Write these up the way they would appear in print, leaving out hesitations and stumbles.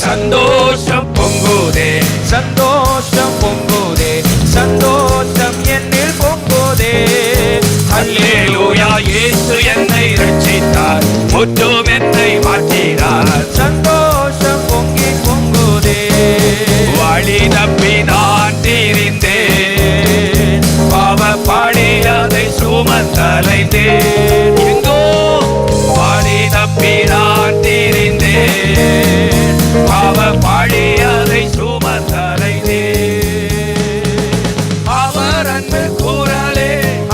சந்தோஷம் பொங்குதே, சந்தோஷம் பொங்குதே, சந்தோஷம் என்னில் பொங்குதே. அல்லேலூயா. இயேசு என்னை ரட்சித்தார், முற்றும் என்னை மாற்றினார். சந்தோஷம் பொங்கி பொங்குதே. வழி தப்பி நான் தீரிந்தேன், பாவ பாடி அதை சுமந்தலைந்தேன். எங்கோ வழி தப்பி நான் தீரிந்தேன், பாவ பாடி அதை சுமந்தலைந்தேன். அவர் அன்பு கூறலே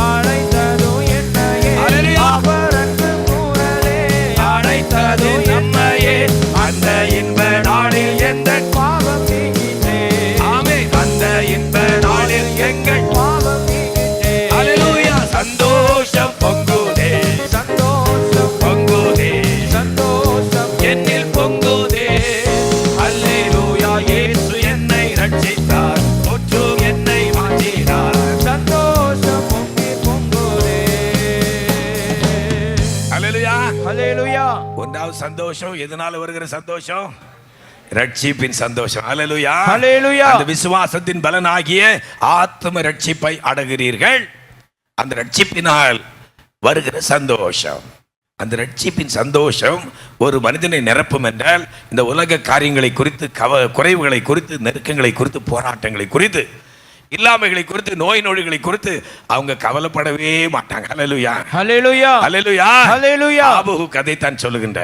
அழைத்ததும் என்னையே, அவர் அன்பு கூறலே அழைத்தது நம்மையே. அந்த இன்ப நாளில் எந்த பாவம் நீங்கிட்டே. ஆமே, அந்த இன்ப நாளில் எங்கள் பாவம் நீங்கிட்டே. அல்லேலூயா. சந்தோஷம் பொங்குதே, சந்தோஷம் பொங்குதே, சந்தோஷம் என்னில் பொங்குதே. அல்லேலூயா. இயேசு என்னை ரட்சித்தார், முற்றும் என்னை மாற்றினார். சந்தோஷம் பொங்கி பொங்குதே. அல்லேலூயா. ஹல்லேலூயா. ஒன்றாவது சந்தோஷம் எதனால வருகிற சந்தோஷம்? ரட்சிப்பின் சந்தோஷம். அல்லேலூயா. ஹல்லேலூயா. அந்த விசுவாசத்தின் பலனாகிய ஆத்ம ரட்சிப்பை அடைகிறீர்கள். அந்த ரட்சிப்பினால் வருகிற சந்தோஷம், அந்த ரட்சிப்பின் சந்தோஷம் ஒரு மனிதனை நிரப்பும் என்றால் இந்த உலக காரியங்களை குறித்து, குறைவுகளை குறித்து, நெருக்கங்களை குறித்து, போராட்டங்களை குறித்து, இல்லாமைகளை குறித்து, நோய் நொடிகளை குறித்து அவங்க கவலைப்படவே மாட்டாங்க. அல்லேலூயா. ஹல்லேலூயா. அல்லேலூயா. ஹல்லேலூயா. ஆபகு கதை தான் சொல்லுகின்ற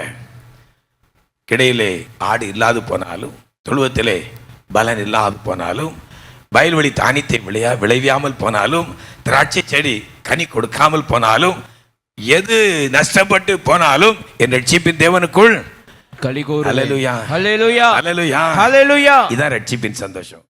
கிடையிலே ஆடு இல்லாது போனாலும், தொழுவத்திலே பலன் இல்லாது போனாலும், வயல்வெளி தானியத்தை விளைவியாமல் போனாலும், திராட்சை செடி கனி கொடுக்காமல் போனாலும், எது நஷ்டப்பட்டு போனாலும் என் ரட்சிப்பின் தேவனுக்குள் கலிகூர். அல்லேலூயா. ஹல்லேலூயா. அல்லேலூயா. ஹல்லேலூயா. இதான் ரட்சிப்பின் சந்தோஷம்.